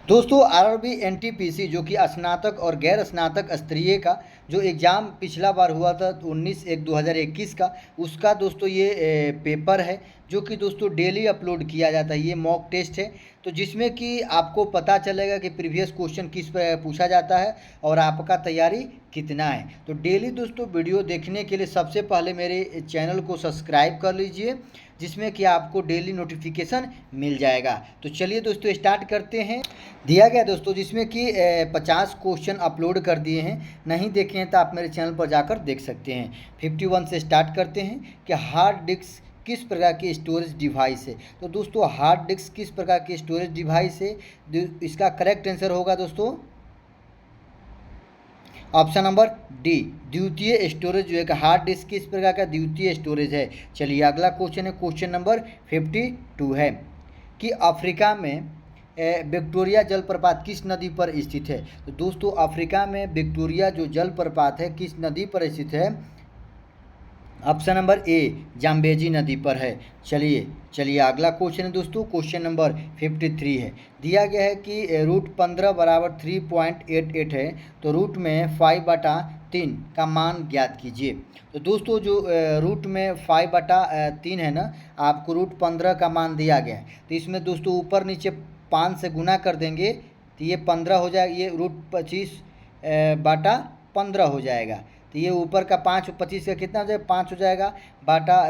दोस्तों RRB NTPC जो कि स्नातक और गैर स्नातक स्तरीय का जो एग्ज़ाम पिछला बार हुआ था 19/1/2021 का, उसका दोस्तों ये पेपर है जो कि दोस्तों डेली अपलोड किया जाता है। ये मॉक टेस्ट है तो जिसमें कि आपको पता चलेगा कि प्रीवियस क्वेश्चन किस पर पूछा जाता है और आपका तैयारी कितना है। तो डेली दोस्तों वीडियो देखने के लिए सबसे पहले मेरे चैनल को सब्सक्राइब कर लीजिए, जिसमें कि आपको डेली नोटिफिकेशन मिल जाएगा। तो चलिए दोस्तों स्टार्ट करते हैं। दिया गया दोस्तों जिसमें कि 50 क्वेश्चन अपलोड कर दिए हैं, नहीं देखे हैं तो आप मेरे चैनल पर जाकर देख सकते हैं। 51 से स्टार्ट करते हैं कि हार्ड डिस्क किस प्रकार की स्टोरेज डिवाइस है। तो दोस्तों हार्ड डिस्क किस प्रकार की स्टोरेज डिवाइस है, इसका करेक्ट आंसर होगा दोस्तों ऑप्शन नंबर डी, द्वितीय स्टोरेज जो है हार्ड डिस्क किस प्रकार का द्वितीय स्टोरेज है। चलिए अगला क्वेश्चन है, क्वेश्चन नंबर 52 है कि अफ्रीका में विक्टोरिया जलप्रपात किस नदी पर स्थित है। तो दोस्तों अफ्रीका में विक्टोरिया जो जलप्रपात है किस नदी पर स्थित है। ऑप्शन नंबर ए जाम्बेजी नदी पर है। चलिए अगला क्वेश्चन है दोस्तों, क्वेश्चन नंबर 53 है। दिया गया है कि रूट 15 बराबर 3.88 है, तो रूट में 5/3 का मान ज्ञात कीजिए। तो दोस्तों जो रूट में 5/3 है ना, आपको रूट 15 का मान दिया गया है, तो इसमें दोस्तों ऊपर नीचे 5 से गुना कर देंगे तो ये 15 हो जाएगा, ये रूट 25/15 हो जाएगा। तो ये ऊपर का 5 25 का कितना हो जाएगा, 5 हो जाएगा, बाटा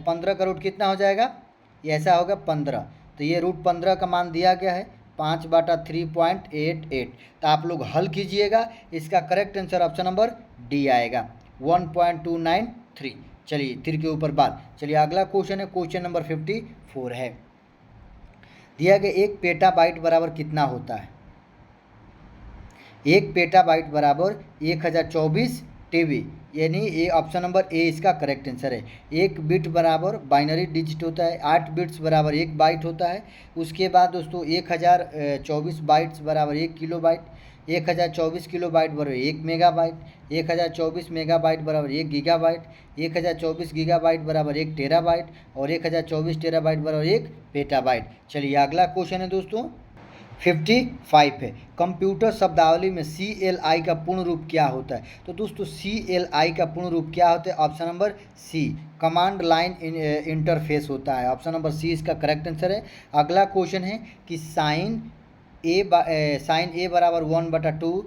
15 का रूट कितना हो जाएगा, ये ऐसा होगा 15। तो ये रूट 15 का मान दिया गया है 5/3.88। तो आप लोग हल कीजिएगा, इसका correct answer option number D आएगा 1.293। चलिए तिर के ऊपर बात। चलिए अगला क्वेश्चन है, क्वेश्चन नंबर 54 है। दिया गया 1 पेटाबाइट बराबर कितना होता है। 1 पेटाबाइट बराबर 1024 टीबी, यानी ये ऑप्शन नंबर ए इसका करेक्ट आंसर है। 1 बिट बराबर बाइनरी डिजिट होता है, 8 बिट्स बराबर 1 बाइट होता है। उसके बाद दोस्तों 1024 बाइट्स बराबर 1 किलो बाइट, 1024 किलो बाइट बराबर 1 मेगाबाइट, 1024 मेगाबाइट बराबर 1 गीगाबाइट, 1024 गीगाबाइट बराबर 1 टेराबाइट और 1024 टेराबाइट बराबर 1 पेटाबाइट। चलिए अगला क्वेश्चन है दोस्तों 55 है। कंप्यूटर शब्दावली में CLI का पूर्ण रूप क्या होता है। तो दोस्तों CLI का पूर्ण रूप क्या होता है, option number C command line interface होता है। ऑप्शन नंबर सी इसका करेक्ट आंसर है। अगला क्वेश्चन है कि साइन ए बराबर 1/2,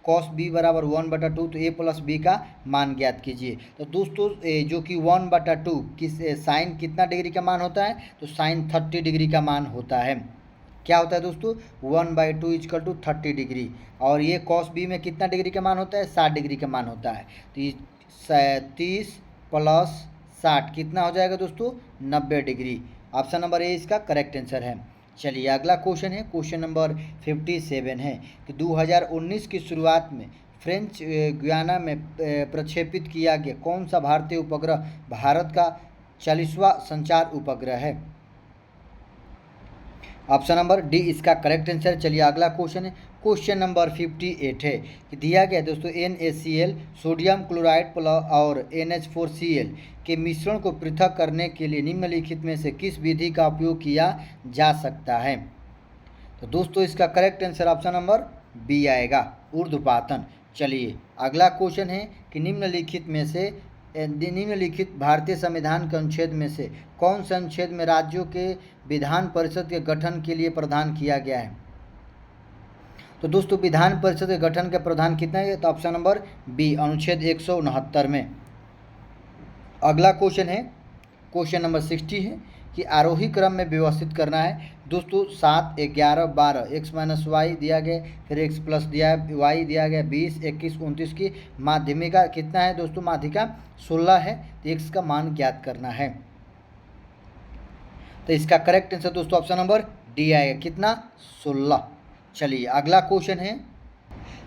कॉस बी बराबर 1/2, तो a प्लस बी का मान ज्ञात कीजिए। तो दोस्तों जो कि 1/2 किस साइन कितना डिग्री का मान होता है, तो साइन 30 डिग्री का मान होता है। क्या होता है दोस्तों 1/2 = 30 डिग्री। और ये कॉस बी में कितना डिग्री का मान होता है, 60 डिग्री का मान होता है। तो ये 30 + 60 कितना हो जाएगा दोस्तों 90 डिग्री। ऑप्शन नंबर ए इसका करेक्ट आंसर है। चलिए अगला क्वेश्चन है, क्वेश्चन नंबर 57 है कि 2019 की शुरुआत में फ्रेंच गुयाना में प्रक्षेपित किया गया कौन सा भारतीय उपग्रह भारत का 40वां संचार उपग्रह है। ऑप्शन नंबर डी इसका करेक्ट आंसर। चलिए अगला क्वेश्चन है, क्वेश्चन नंबर 58 है कि दिया गया दोस्तों NaCl सोडियम क्लोराइड और NH4Cl के मिश्रण को पृथक करने के लिए निम्नलिखित में से किस विधि का उपयोग किया जा सकता है। तो दोस्तों इसका correct answer option number B आएगा, ऊर्ध्वपातन। चलिए अगला क्वेश्चन है कि निम्नलिखित भारतीय संविधान के अनुच्छेद में से कौन से अनुच्छेद में राज्यों के विधान परिषद के गठन के लिए प्रावधान किया गया है। तो दोस्तों विधान परिषद के गठन का प्रावधान कितना है, तो ऑप्शन नंबर बी अनुच्छेद 169 में। अगला क्वेश्चन है, क्वेश्चन नंबर 60 है कि आरोही क्रम में व्यवस्थित करना है। दोस्तों 7 11 12 x - y दिया गया, फिर x प्लस दिया y दिया गया, 20 21 29 की माध्यमिका कितना है दोस्तों, माध्यिका 16 है, तो x का मान ज्ञात करना है। तो इसका करेक्ट आंसर दोस्तों ऑप्शन नंबर डी आएगा, कितना 16। चलिए अगला क्वेश्चन है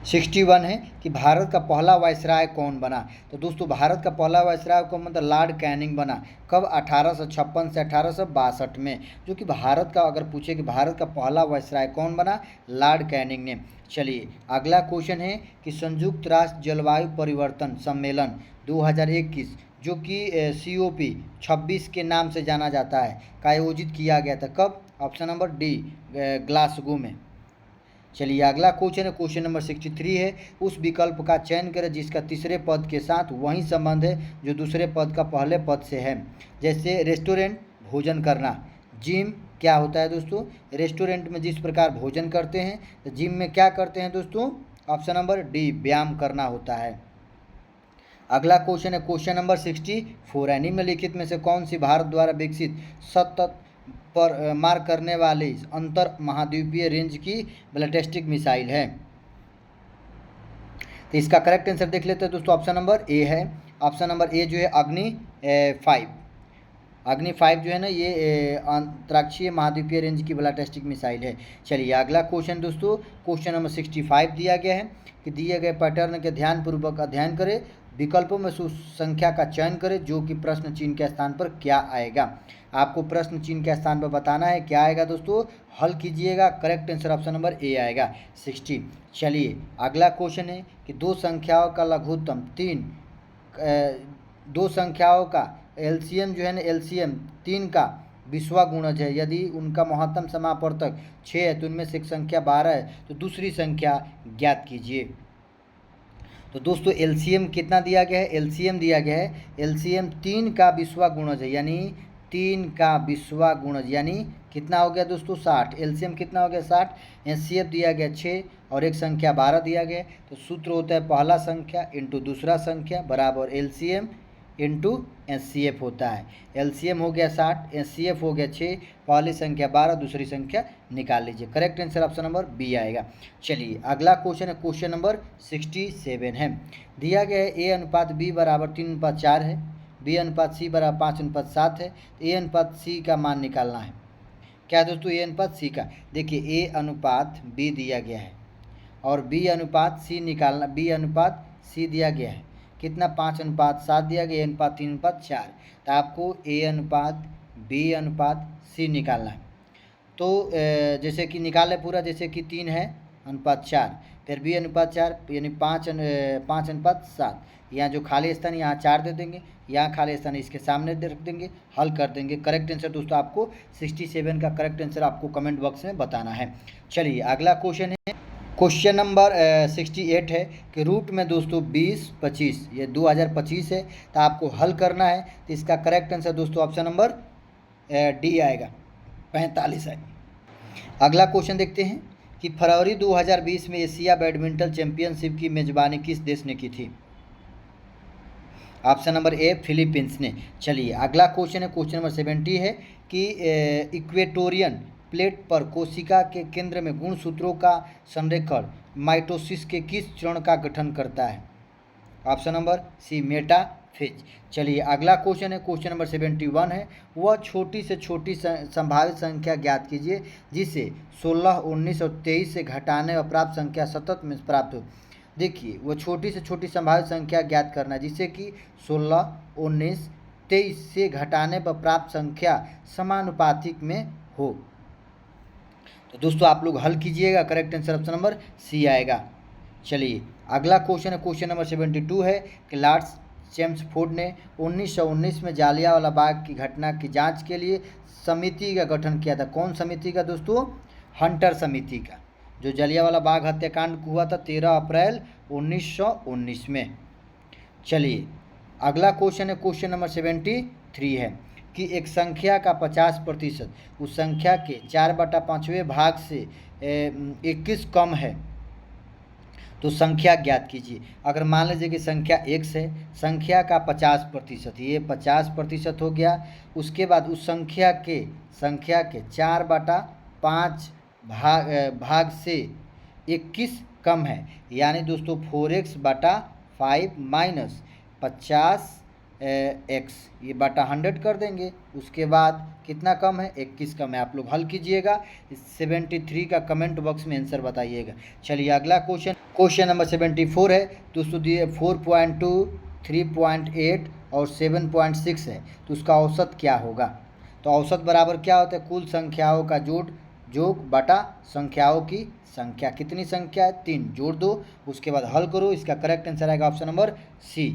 61 है कि भारत का पहला वायसराय कौन बना। तो दोस्तों भारत का पहला वायसराय कौन मतलब लॉर्ड कैनिंग बना, कब 1856 से 1862 में। जो कि भारत का अगर पूछे कि भारत का पहला वायसराय कौन बना, लॉर्ड कैनिंग ने। चलिए अगला क्वेश्चन है कि संयुक्त राष्ट्र जलवायु परिवर्तन सम्मेलन 2021 जो कि COP 26 के नाम से जाना जाता है का आयोजित किया गया था, कब, ऑप्शन नंबर डी ग्लासगो में। चलिए अगला क्वेश्चन है, क्वेश्चन नंबर 63 है। उस विकल्प का चयन करें जिसका तीसरे पद के साथ वही संबंध है जो दूसरे पद का पहले पद से है। जैसे रेस्टोरेंट भोजन करना, जिम क्या होता है दोस्तों, रेस्टोरेंट में जिस प्रकार भोजन करते हैं तो जिम में क्या करते हैं दोस्तों, ऑप्शन नंबर डी व्यायाम करना होता है। अगला क्वेश्चन है, क्वेश्चन नंबर 64 है। निम्नलिखित में से कौन सी भारत द्वारा विकसित सतत पर मार करने वाली अंतर महाद्वीपीय रेंज की बैलिस्टिक मिसाइल है। तो इसका करेक्ट आंसर देख लेते हैं दोस्तों, ऑप्शन नंबर ए है। ऑप्शन नंबर ए जो है अग्नि 5, अग्नि 5 जो है ना ये अंतरिक्षीय महाद्वीपीय रेंज की बैलिस्टिक मिसाइल है। चलिए अगला क्वेश्चन दोस्तों, क्वेश्चन नंबर 65 दिया गया है कि दिए गए पैटर्न के ध्यानपूर्वक अध्ययन करें, विकल्पों में उस संख्या का चयन करें जो कि प्रश्न चिन्ह के स्थान पर क्या आएगा। आपको प्रश्न चिन्ह के स्थान पर बताना है क्या आएगा दोस्तों, हल कीजिएगा। Correct answer option number A आएगा 60। चलिए अगला क्वेश्चन है कि दो संख्याओं का लघुत्तम 3, दो संख्याओं का एलसीएम जो है ना, एलसीएम 3 का 20वां गुणज है। यदि उनका महत्तम समापवर्तक 6 है तो उनमें से एक संख्या 12 है, तो दूसरी संख्या ज्ञात कीजिए। तो दोस्तों एलसीएम कितना दिया गया है, एलसीएम दिया गया है, एलसीएम 3 का 20वां गुणज है, यानी 3 का 20वां गुणज यानी कितना हो गया दोस्तों 60। एलसीएम कितना हो गया 60। एचसीएफ दिया गया 6 और एक संख्या 12 दिया गया। तो सूत्र होता है पहला संख्या इंटू दूसरा संख्या बराबर एलसीएम इंटू एचसीएफ होता है। एलसीएम हो गया 60, एचसीएफ हो गया 6, पहली संख्या 12, दूसरी संख्या निकाल लीजिए। Correct answer option number B आएगा। चलिए अगला क्वेश्चन है, क्वेश्चन नंबर 67 है। दिया गया है ए अनुपात बी बराबर 3:4 है, बी अनुपात सी बराबर 5:7 है। तो ए अनुपात सी का मान निकालना है। क्या दोस्तों, ए अनुपात सी का, देखिए ए अनुपात बी दिया गया है और बी अनुपात सी निकालना, बी अनुपात सी दिया गया है कितना 5:7 दिया गया, ए अनुपात 3:4। तो आपको ए अनुपात बी अनुपात सी निकालना है। तो जैसे कि निकाले पूरा, जैसे कि 3 है अनुपात 4, फिर बी अनुपात 4 यानी 5:7। यहाँ जो खाली स्थान यहाँ 4 दे देंगे, यहाँ खाली स्थान इसके सामने रख देंगे, हल कर देंगे। करेक्ट आंसर दोस्तों आपको 67 का करेक्ट आंसर आपको कमेंट बॉक्स में बताना है। चलिए अगला क्वेश्चन है, क्वेश्चन नंबर 68 है कि रूट में दोस्तों 20-25 ये 2025 है, तो आपको हल करना है। तो इसका करेक्ट आंसर दोस्तों ऑप्शन नंबर डी आएगा 45 है। अगला क्वेश्चन देखते हैं कि फरवरी 2020 में एशिया बैडमिंटन चैंपियनशिप की मेजबानी किस देश ने की थी। ऑप्शन नंबर ए फिलीपींस ने। चलिए अगला क्वेश्चन है, क्वेश्चन नंबर 70 है कि इक्वेटोरियन प्लेट पर कोशिका के केंद्र में गुणसूत्रों का संरेखण माइटोसिस के किस चरण का गठन करता है। Option number C metaphase. चलिए अगला क्वेश्चन है, क्वेश्चन नंबर 71 है। वह छोटी से छोटी संभावित संख्या ज्ञात कीजिए जिसे 16, 19 और 23 से घटाने और प्राप्त संख्या सतत में प्राप्त हो। देखिए वो छोटी से छोटी संभावित संख्या ज्ञात करना जिससे कि 16, 19, 23 से घटाने पर प्राप्त संख्या समानुपातिक में हो। तो दोस्तों आप लोग हल कीजिएगा। Correct answer option number C आएगा। चलिए अगला क्वेश्चन है, क्वेश्चन नंबर 72 है कि लॉर्ड चेम्सफोर्ड ने 1919 में जालियांवाला बाग की घटना की जांच के लिए समिति का गठन किया था। कौन समिति का दोस्तों, हंटर समिति का, जो जालियांवाला बाग हत्याकांड हुआ था 13 अप्रैल 1919 में। चलिए अगला क्वेश्चन है, क्वेश्चन नंबर 73 है कि एक संख्या का 50% उस संख्या के 4/5वें भाग से 21 कम है तो संख्या ज्ञात कीजिए। अगर मान लीजिए कि संख्या x है, संख्या का 50%, ये 50% हो गया। उसके बाद उस संख्या के 4/5 भाग से 21 कम है, यानी दोस्तों 4x/5 माइनस 50x ये बटा 100 कर देंगे। उसके बाद कितना कम है, 21 कम है। आप लोग हल कीजिएगा। 73 का कमेंट बॉक्स में आंसर बताइएगा। चलिए अगला क्वेश्चन, क्वेश्चन नंबर 74 है दोस्तों। दिए 4.2, 3.8 और 7.6 है, तो उसका औसत क्या होगा। तो औसत बराबर क्या होता है, कुल संख्याओं का जोड़ बटा संख्याओं की संख्या। कितनी संख्या है, 3, जोड़ दो, उसके बाद हल करो। इसका करेक्ट आंसर आएगा ऑप्शन नंबर सी।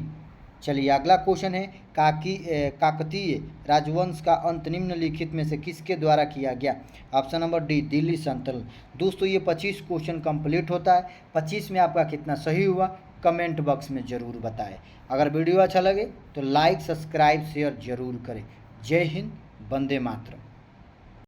चलिए अगला क्वेश्चन है, काकतीय राजवंश का अंत निम्नलिखित में से किसके द्वारा किया गया? ऑप्शन नंबर डी, दिल्ली सल्तनत। दोस्तों ये 25 क्वेश्चन कंप्लीट होता है। 25 में आपका कितना सही हुआ कमेंट बॉक्स में ज़रूर बताएं। अगर वीडियो अच्छा लगे तो लाइक, सब्सक्राइब, शेयर जरूर करें। जय हिंद, वंदे मातरम।